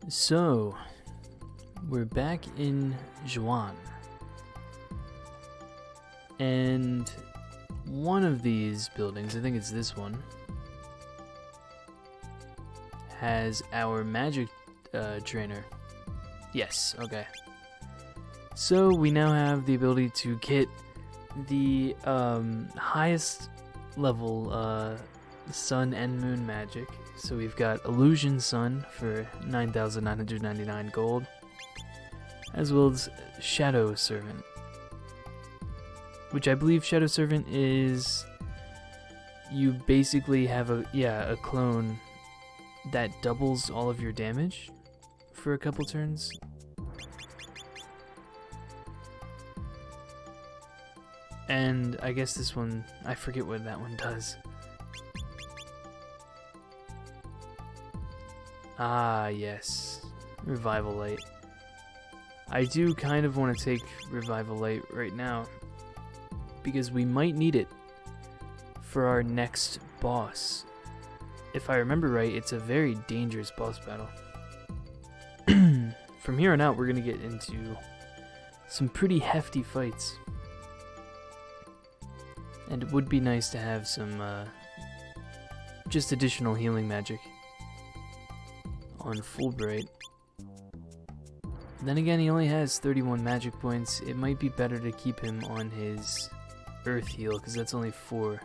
So, we're back in Juan. And one of these buildings, I think it's this one, has our magic trainer. Yes, okay. So we now have the ability to get the highest level sun and moon magic. So we've got Illusion Sun for 9,999 gold, as well as Shadow Servant, which I believe Shadow Servant is you basically have a clone that doubles all of your damage for a couple turns. And I guess this one, I forget what that one does. Ah, yes. Revival Light. I do kind of want to take Revival Light right now, because we might need it for our next boss. If I remember right, it's a very dangerous boss battle. From here on out, we're going to get into some pretty hefty fights. And it would be nice to have some just additional healing magic on Fulbright. Then again, he only has 31 magic points. It might be better to keep him on his Earth heal, because that's only 4.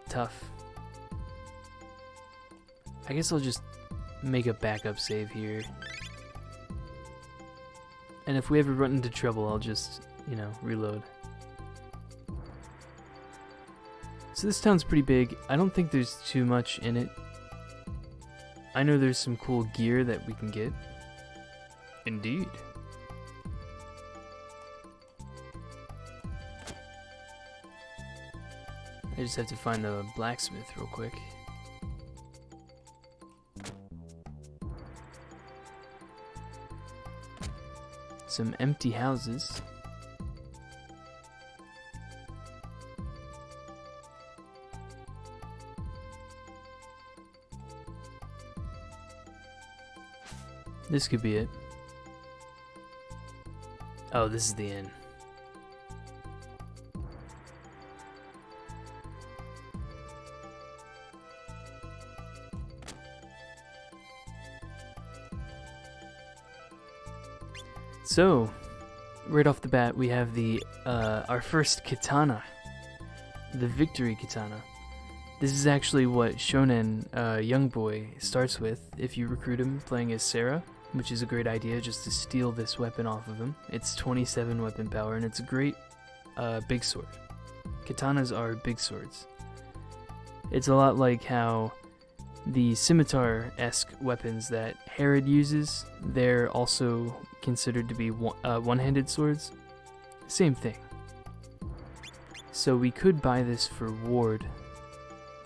Tough. I guess I'll just make a backup save here. And if we ever run into trouble, I'll just, reload. So this town's pretty big. I don't think there's too much in it. I know there's some cool gear that we can get. Indeed. I just have to find the blacksmith real quick. Some empty houses. This could be it. Oh, this is the inn. So, right off the bat, we have the our first katana, the Victory Katana. This is actually what Shonen Young Boy starts with if you recruit him playing as Sarah, which is a great idea just to steal this weapon off of him. It's 27 weapon power, and it's a great big sword. Katanas are big swords. It's a lot like how the scimitar-esque weapons that Herod uses, they're also considered to be one-handed swords. Same thing. So we could buy this for Ward,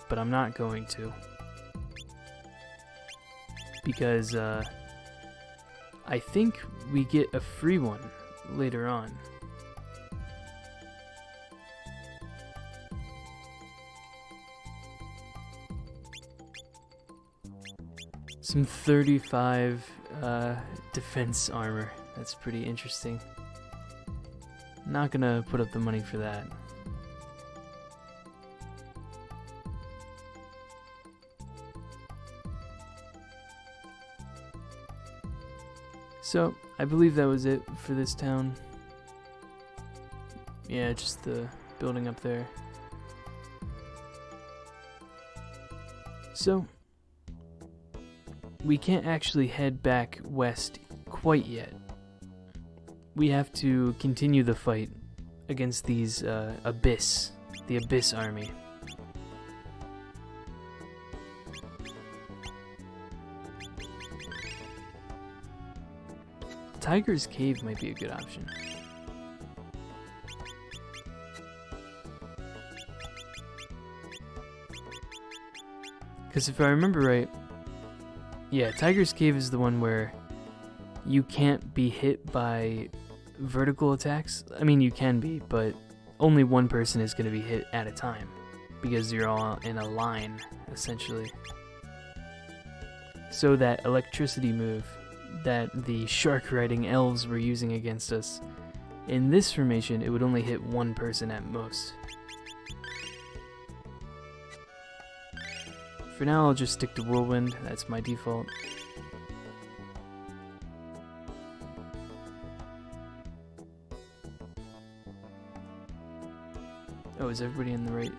but I'm not going to, because I think we get a free one later on. Some 35 defense armor. That's pretty interesting. Not gonna put up the money for that. So, I believe that was it for this town. Yeah, just the building up there. So, we can't actually head back west quite yet. We have to continue the fight against these the Abyss army. Tiger's Cave might be a good option. Because if I remember right, yeah, Tiger's Cave is the one where you can't be hit by vertical attacks. I mean, you can be, but only one person is going to be hit at a time, because you're all in a line, essentially. So that electricity move that the shark-riding elves were using against us, in this formation it would only hit one person at most. For now I'll just stick to Whirlwind, that's my default. Oh, is everybody in the right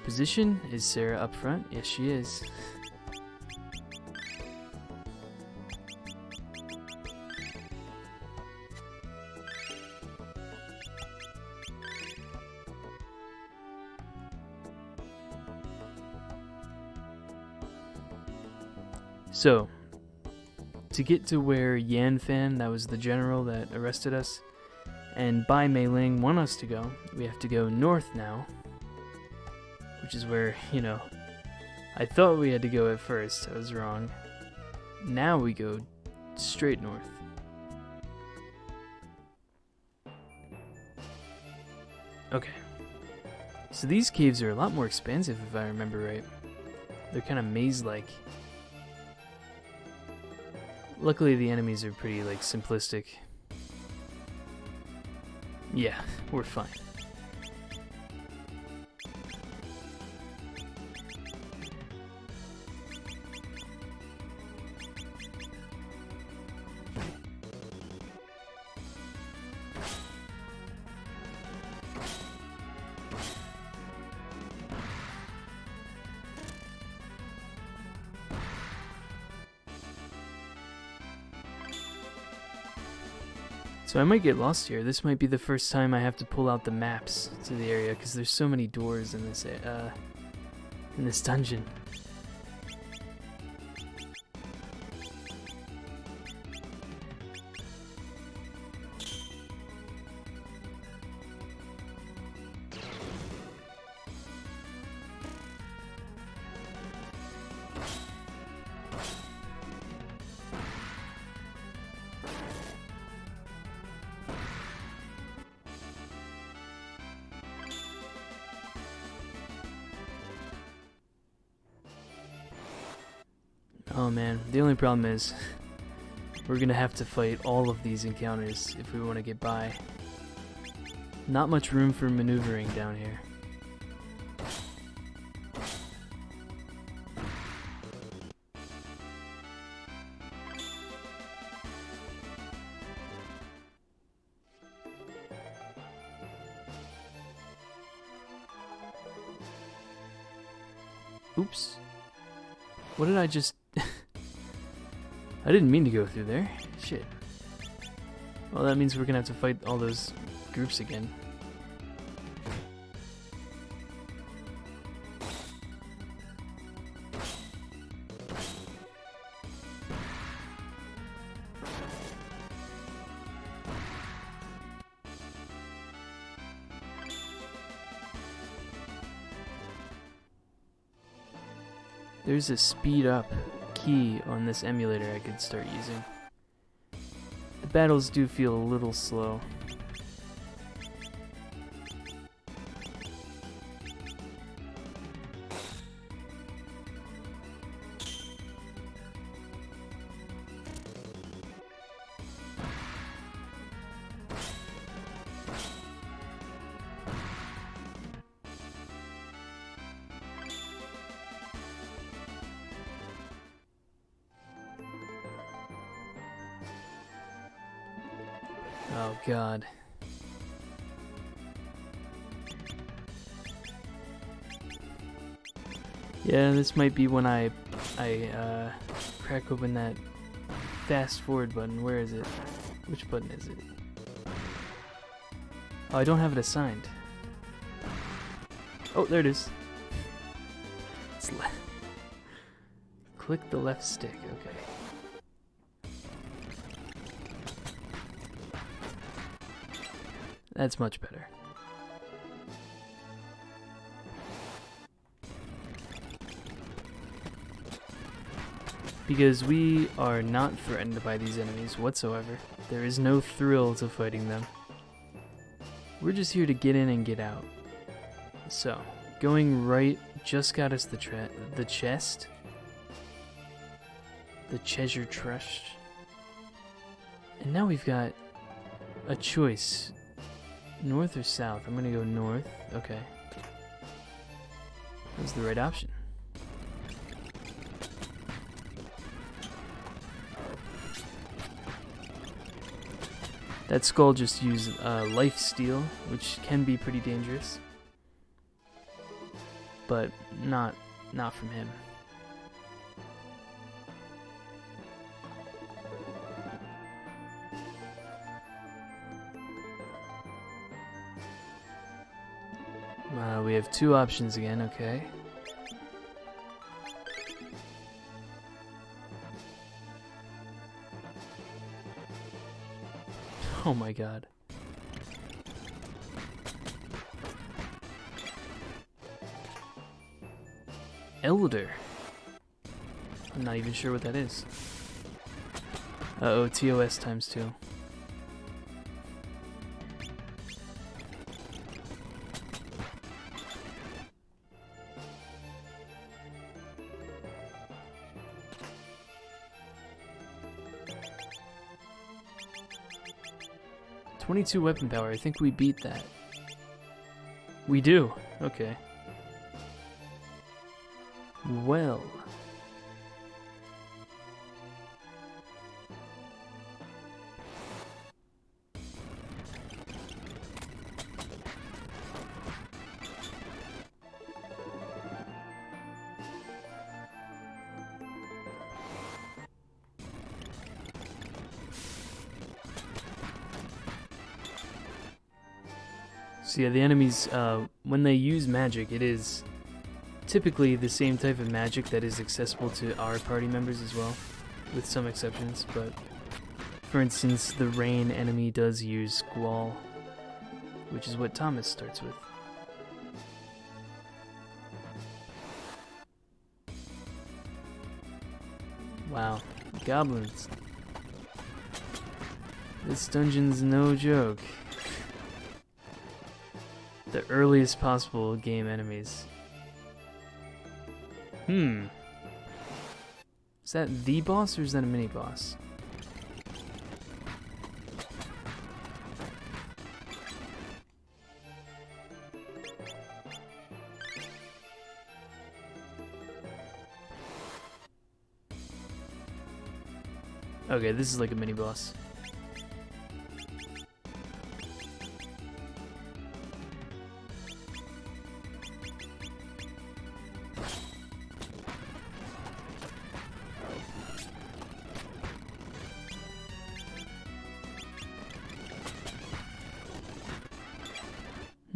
position? Is Sarah up front? Yes, she is. So, to get to where Yan Fan, that was the general that arrested us, and Bai Mei Ling want us to go, we have to go north now. Which is where, you know, I thought we had to go at first. I was wrong. Now we go straight north. Okay. So these caves are a lot more expansive if I remember right. They're kind of maze-like. Luckily the enemies are pretty, like, simplistic. Yeah, we're fine. So I might get lost here. This might be the first time I have to pull out the maps to the area because there's so many doors in this dungeon. Oh man, the only problem is we're gonna have to fight all of these encounters if we want to get by. Not much room for maneuvering down here. Oops. What did I just... I didn't mean to go through there. Shit. Well, that means we're gonna have to fight all those groups again. There's a speed up key on this emulator I could start using. The battles do feel a little slow. Oh god. Yeah, this might be when I crack open that fast forward button. Where is it? Which button is it? Oh, I don't have it assigned. Oh, there it is. It's click the left stick, okay. That's much better. Because we are not threatened by these enemies whatsoever. There is no thrill to fighting them. We're just here to get in and get out. So, going right just got us the chest. The Treasure Trust. And now we've got a choice. North or south? I'm gonna go north. Okay. That was the right option. That skull just used life steal, which can be pretty dangerous. But not from him. We have two options again, okay. Oh my god. Elder. I'm not even sure what that is. Uh-oh, TOS times 2. .22 weapon power. I think we beat that. We do. Okay. Well. So yeah, the enemies, when they use magic, it is typically the same type of magic that is accessible to our party members as well, with some exceptions, but for instance, the rain enemy does use Squall, which is what Thomas starts with. Wow, goblins. This dungeon's no joke. The earliest possible game enemies. Is that the boss or is that a mini boss? Okay, this is like a mini boss.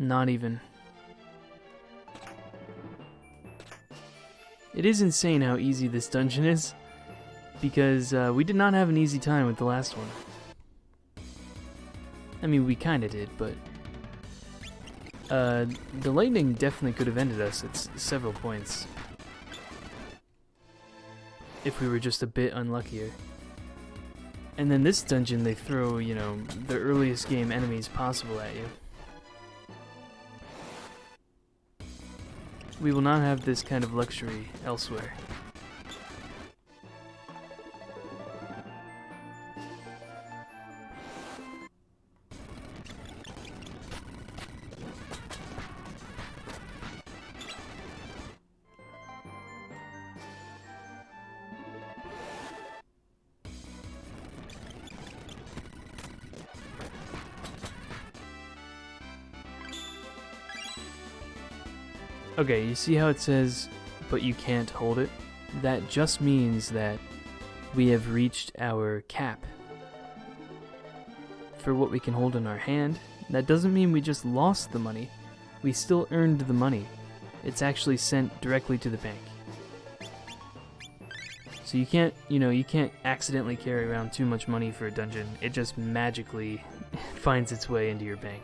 Not even. It is insane how easy this dungeon is, because we did not have an easy time with the last one. I mean, we kinda did, but the lightning definitely could have ended us at several points. If we were just a bit unluckier. And then this dungeon, they throw, you know, the earliest game enemies possible at you. We will not have this kind of luxury elsewhere. Okay, you see how it says, but you can't hold it? That just means that we have reached our cap for what we can hold in our hand. That doesn't mean we just lost the money. We still earned the money. It's actually sent directly to the bank. So you can't, you can't accidentally carry around too much money for a dungeon. It just magically finds its way into your bank.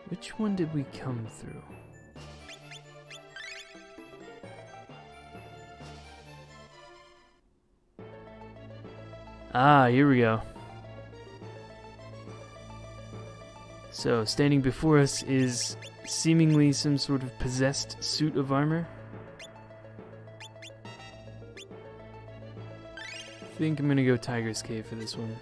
Which one did we come through? Ah, here we go. So, standing before us is seemingly some sort of possessed suit of armor. I think I'm gonna go Tiger's Cave for this one.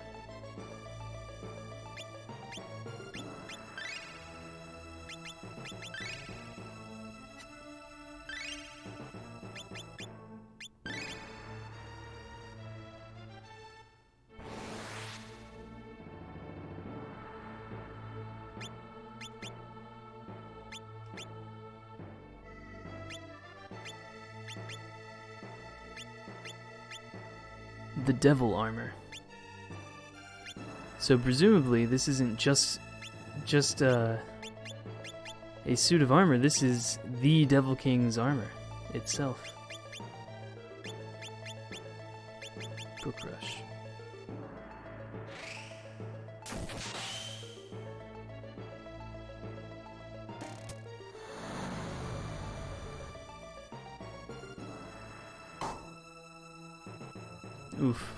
The Devil Armor. So presumably this isn't just a suit of armor. This is the Devil King's armor itself. Brook Rush. Oof.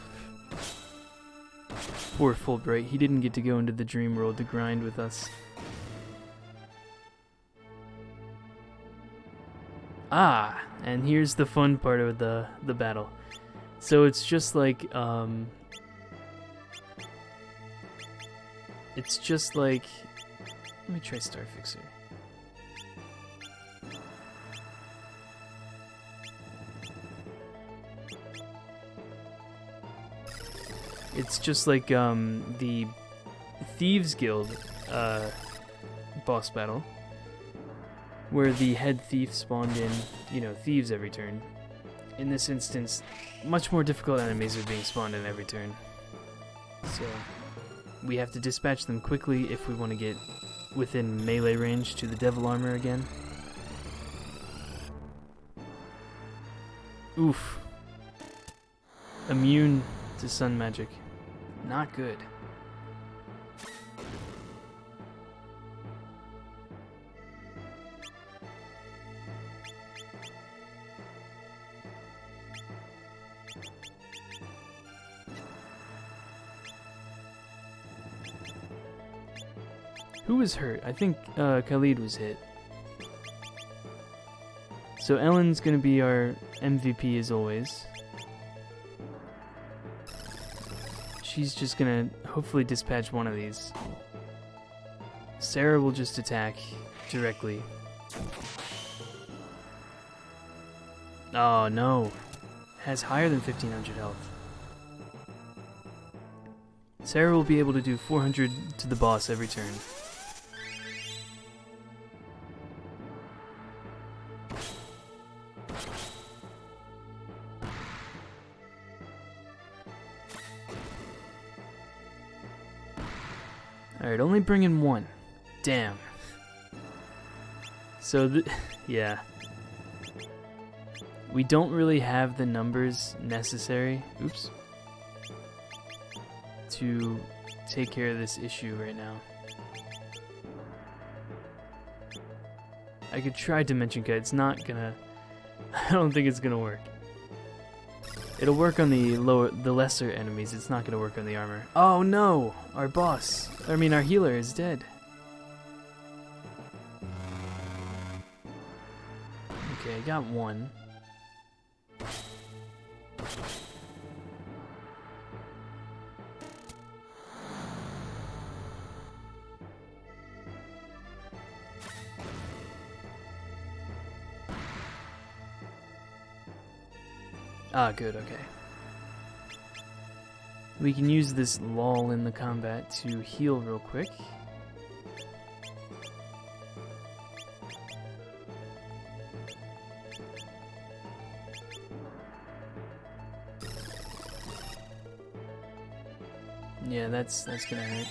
Poor Fulbright, he didn't get to go into the dream world to grind with us. Ah, and here's the fun part of the battle. So it's just like, let me try Starfixer. It's just like the Thieves Guild boss battle, where the head thief spawned in, thieves every turn. In this instance, much more difficult enemies are being spawned in every turn. So we have to dispatch them quickly if we want to get within melee range to the Devil Armor again. Oof. Immune to sun magic. Not good. Who was hurt? I think Khalid was hit. So Ellen's gonna be our MVP as always. She's just gonna hopefully dispatch one of these. Sarah will just attack directly. Oh no. Has higher than 1500 health. Sarah will be able to do 400 to the boss every turn. Alright, only bring in one. Damn. So, yeah. We don't really have the numbers necessary, oops, to take care of this issue right now. I could try Dimension Cut, it's not gonna... I don't think it's gonna work. It'll work on the lesser enemies, it's not gonna work on the armor. Oh no! Our boss, our healer is dead. Okay, I got one. Ah, good, okay. We can use this lull in the combat to heal real quick. Yeah, that's gonna hurt.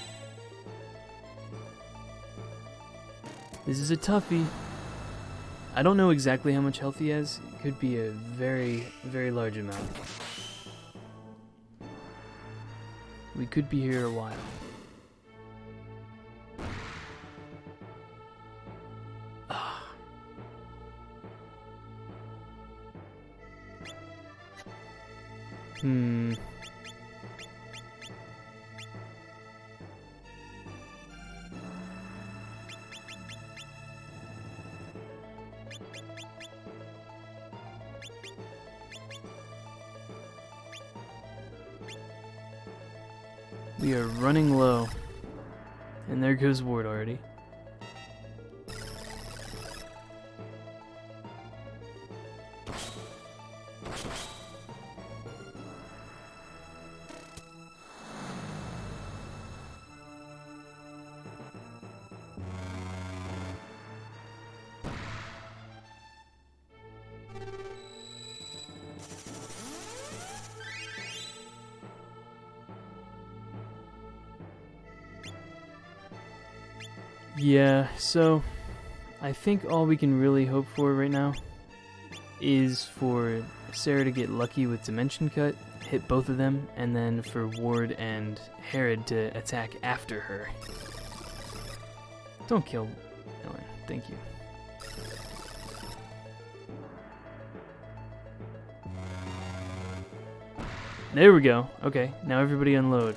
This is a toughie. I don't know exactly how much health he has. It could be a very, very large amount. We could be here a while. Ah. We are running low. And there goes Ward already. Yeah, so I think all we can really hope for right now is for Sarah to get lucky with Dimension Cut, hit both of them, and then for Ward and Herod to attack after her. Don't kill Ellen, thank you. There we go. Okay, now everybody unload.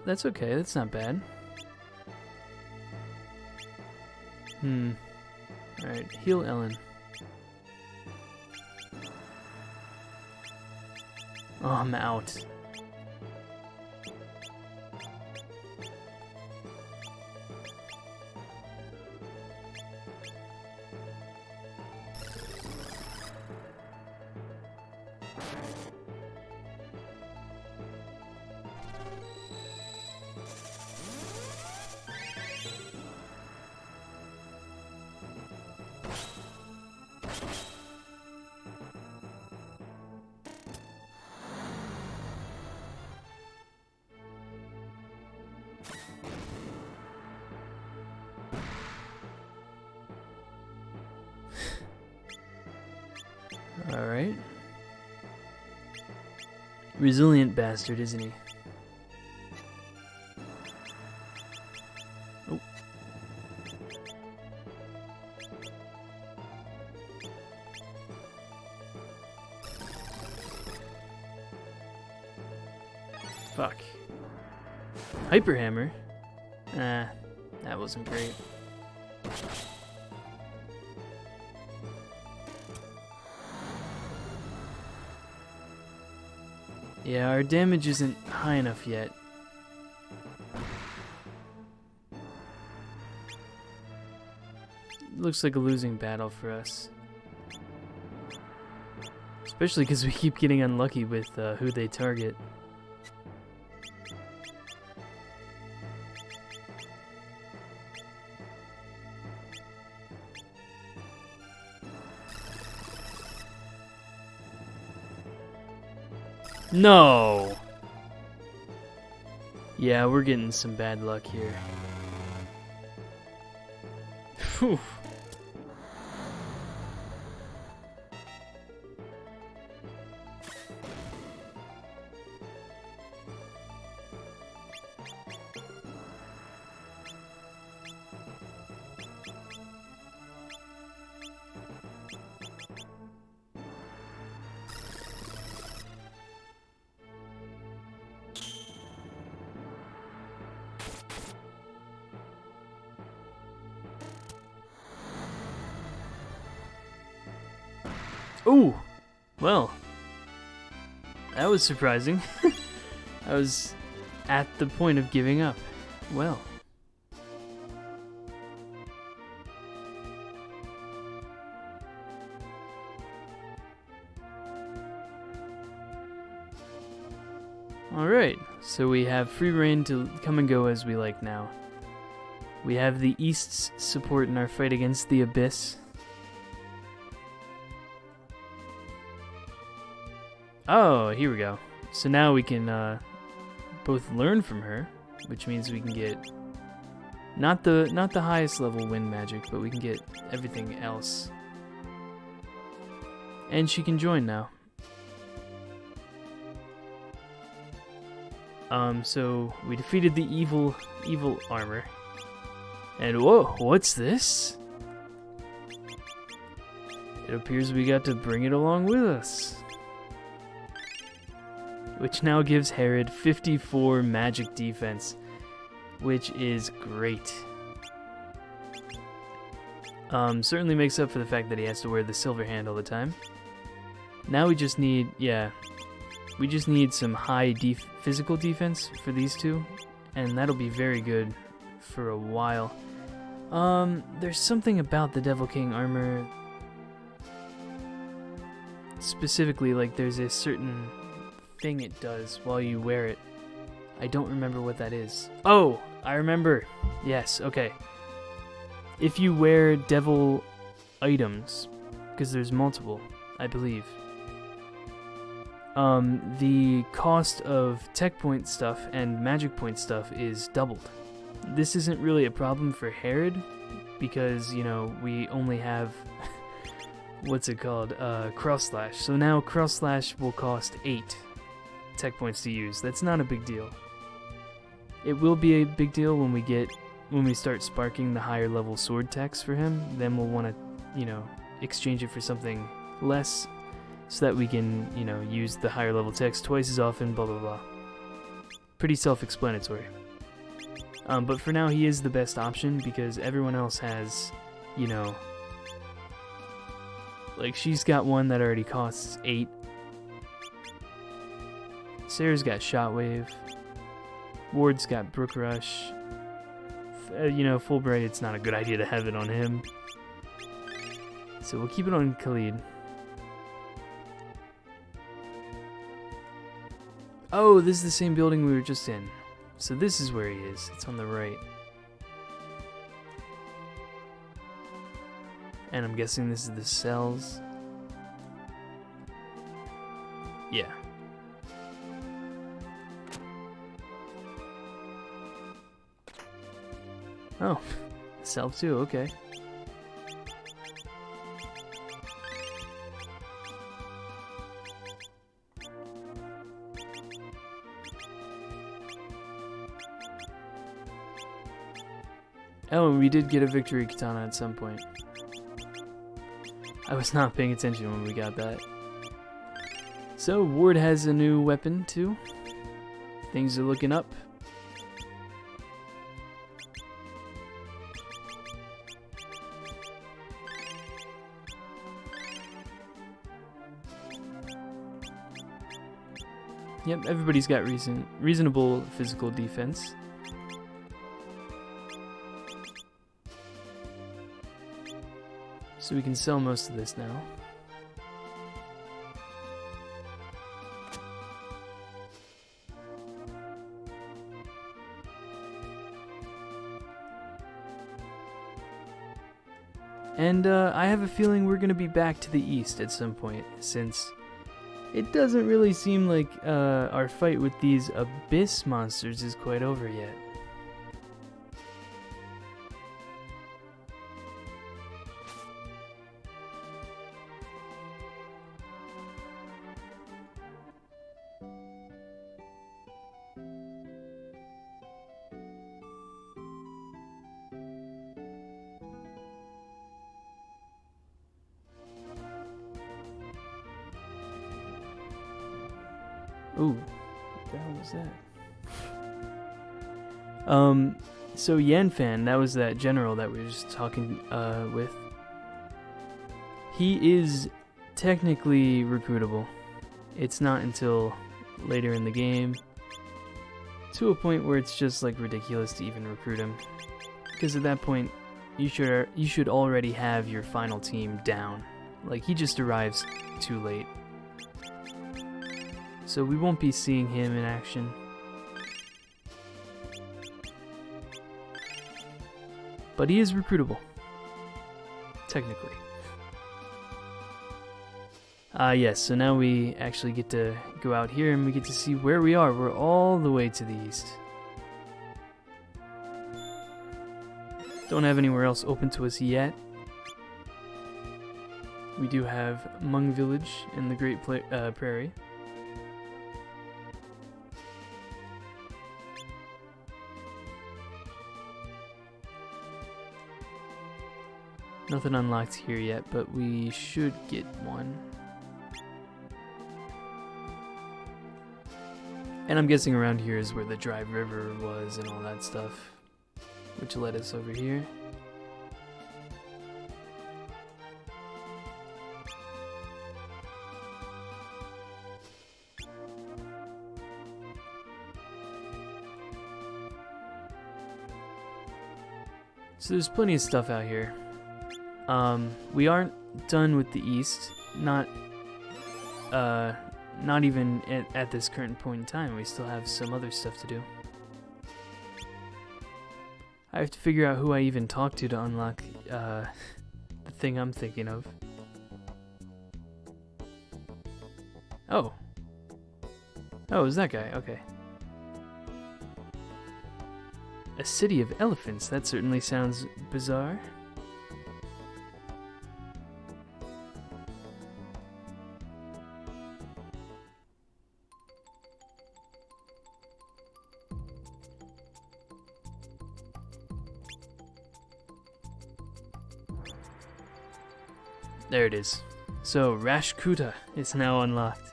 That's okay. That's not bad. Alright, heal Ellen. Oh, I'm out. Alright. Resilient bastard, isn't he? Oh. Fuck. Hyper Hammer? Nah, that wasn't great. Yeah, our damage isn't high enough yet. Looks like a losing battle for us. Especially because we keep getting unlucky with who they target. No! Yeah, we're getting some bad luck here. Phew. Ooh! Well, that was surprising. I was at the point of giving up. Well. Alright, so we have free reign to come and go as we like now. We have the East's support in our fight against the Abyss. Oh, here we go. So now we can both learn from her, which means we can get not the highest level wind magic, but we can get everything else. And she can join now. So we defeated the evil armor. And whoa, what's this? it appears we got to bring it along with us. Which now gives Herod 54 magic defense, which is great. Certainly makes up for the fact that he has to wear the silver hand all the time. Now we just need, we just need some high physical defense for these two, and that'll be very good for a while. There's something about the Devil King armor, specifically, like there's a certain thing it does while you wear it. I don't remember what that is. Oh, I remember. Yes, okay. If you wear devil items, because there's multiple, I believe, the cost of tech point stuff and magic point stuff is doubled. This isn't really a problem for Herod, because, you know, we only have, what's it called, Cross Slash. So now Cross Slash will cost 8 tech points to use. That's not a big deal. It will be a big deal when we start sparking the higher level sword techs for him. Then we'll want to, you know, exchange it for something less, so that we can, you know, use the higher level techs twice as often, blah blah blah. Pretty self-explanatory. But for now, he is the best option because everyone else has, you know, like she's got one that already costs 8. Sarah's got Shockwave. Ward's got Brook Rush. You know, Fulbright, it's not a good idea to have it on him. So we'll keep it on Khalid. Oh, this is the same building we were just in. So this is where he is. It's on the right. And I'm guessing this is the cells. Yeah. Oh, cell 2, okay. Oh, and we did get a victory katana at some point. I was not paying attention when we got that. So, Ward has a new weapon, too. Things are looking up. Yep, everybody's got reasonable physical defense. So we can sell most of this now. And I have a feeling we're going to be back to the east at some point, since it doesn't really seem like our fight with these abyss monsters is quite over yet. Ooh, what the hell was that? So Yanfan, that was that general that we were just talking with. He is technically recruitable. It's not until later in the game, to a point where it's just like ridiculous to even recruit him, because at that point you should already have your final team down. Like, he just arrives too late. So we won't be seeing him in action. But he is recruitable. Technically. Yes, so now we actually get to go out here and we get to see where we are. We're all the way to the east. Don't have anywhere else open to us yet. We do have Hmong Village in the Great Prairie. Nothing unlocked here yet, but we should get one. And I'm guessing around here is where the dry river was and all that stuff, which led us over here. So there's plenty of stuff out here. We aren't done with the east, not even at this current point in time. We still have some other stuff to do. I have to figure out who I even talk to unlock the thing I'm thinking of. Oh. Oh, is that guy? Okay. A city of elephants. That certainly sounds bizarre. There it is. So, Rashkuta is now unlocked.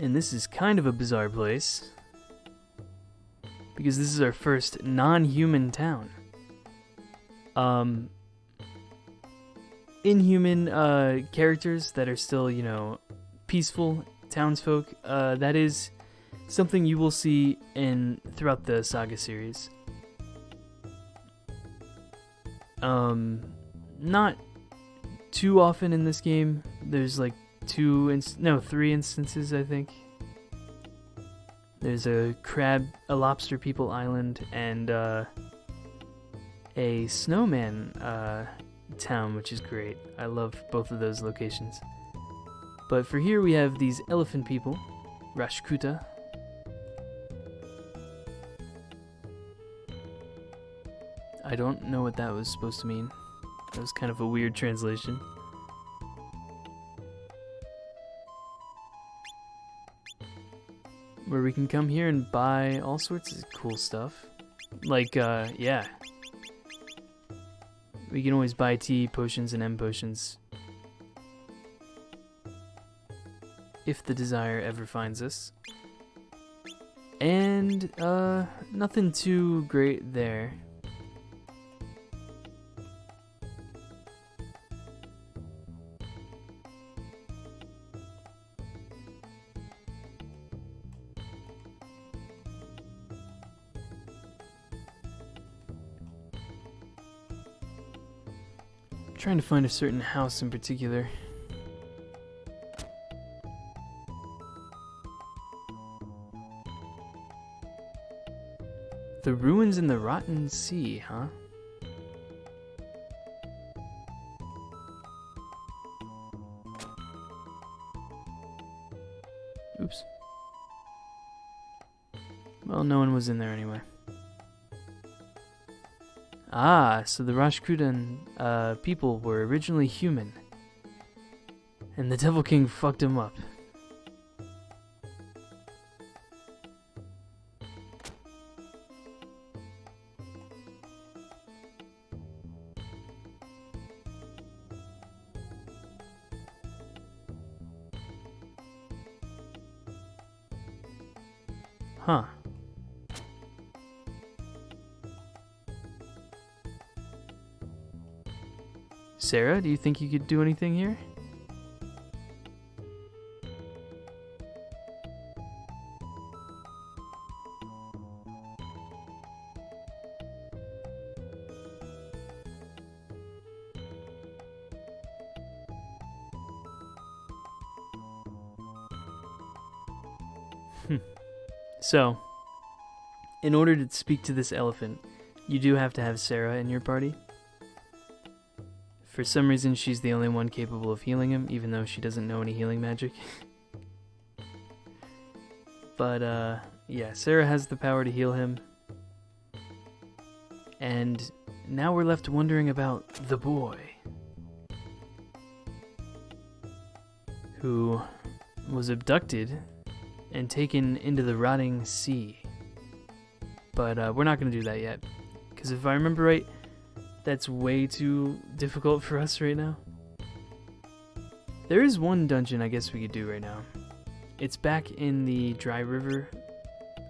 And this is kind of a bizarre place, because this is our first non-human town. Inhuman characters that are still, you know, peaceful townsfolk. That is something you will see throughout the SaGa series. Not too often in this game. There's like 3 instances, I think. There's a lobster people island, and a snowman town, which is great. I love both of those locations. But for here we have these elephant people, Rashkuta. I don't know what that was supposed to mean. That was kind of a weird translation. Where we can come here and buy all sorts of cool stuff. Like, yeah. We can always buy T potions and M potions. If the desire ever finds us. And, nothing too great there. Trying to find a certain house in particular. The ruins in the rotten sea, huh? Oops. Well, no one was in there anyway. Ah, so the Rashkutan people were originally human. And the Devil King fucked them up. Huh. Sarah, do you think you could do anything here? So, in order to speak to this elephant, you do have to have Sarah in your party. For some reason, she's the only one capable of healing him, even though she doesn't know any healing magic. But, yeah, Sarah has the power to heal him. And now we're left wondering about the boy, who was abducted and taken into the rotting sea. But we're not going to do that yet, because if I remember right, that's way too difficult for us right now. There is one dungeon I guess we could do right now. It's back in the Dry River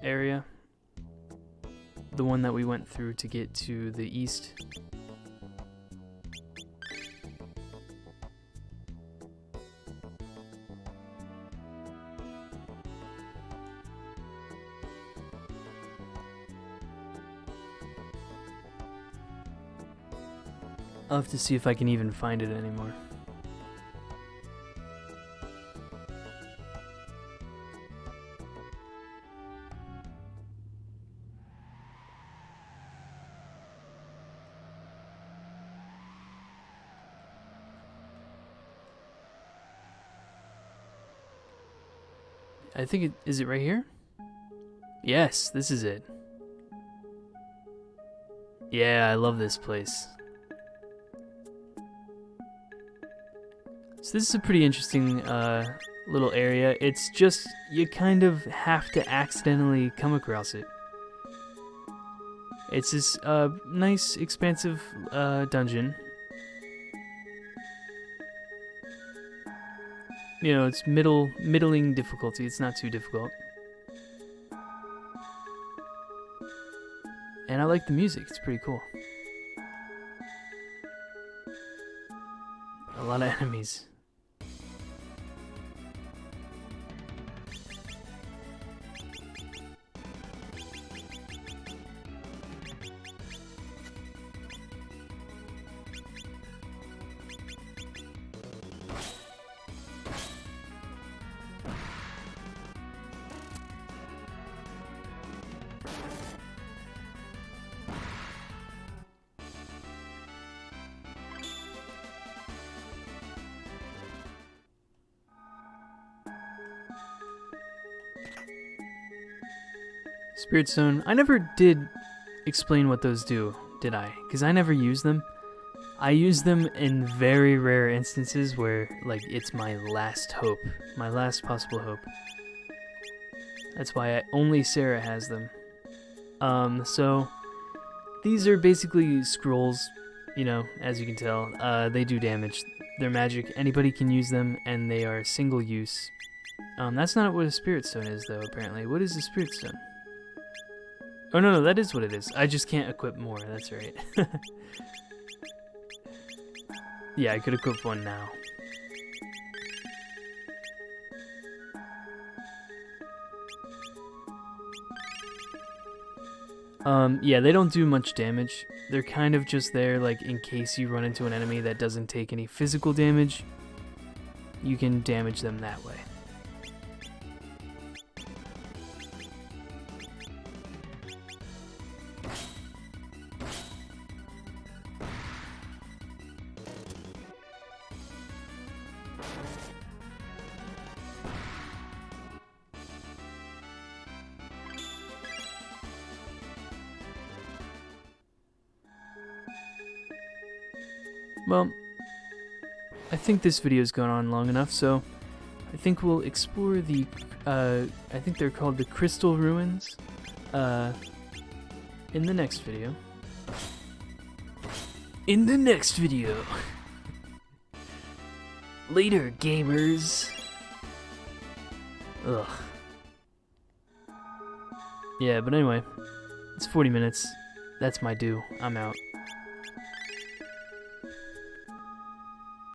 area. The one that we went through to get to the east. I'll have to see if I can even find it anymore. I think is it right here? Yes, this is it. Yeah, I love this place. So this is a pretty interesting little area. It's just, you kind of have to accidentally come across it. It's this nice, expansive dungeon. You know, it's middling difficulty. It's not too difficult. And I like the music. It's pretty cool. A lot of enemies. Spirit Stone. I never did explain what those do, did I? Because I never use them. I use them in very rare instances where, like, it's my last hope. My last possible hope. That's why only Sarah has them. So, these are basically scrolls, you know, as you can tell. They do damage. They're magic. Anybody can use them, and they are single use. That's not what a Spirit Stone is, though, apparently. What is a Spirit Stone? Oh, no, that is what it is. I just can't equip more, that's right. Yeah, I could equip one now. Yeah, they don't do much damage. They're kind of just there, like, in case you run into an enemy that doesn't take any physical damage, you can damage them that way. Well, I think this video's gone on long enough, so I think we'll explore the, I think they're called the Crystal Ruins, in the next video. In the next video! Later, gamers! Ugh. Yeah, but anyway, it's 40 minutes. That's my due. I'm out.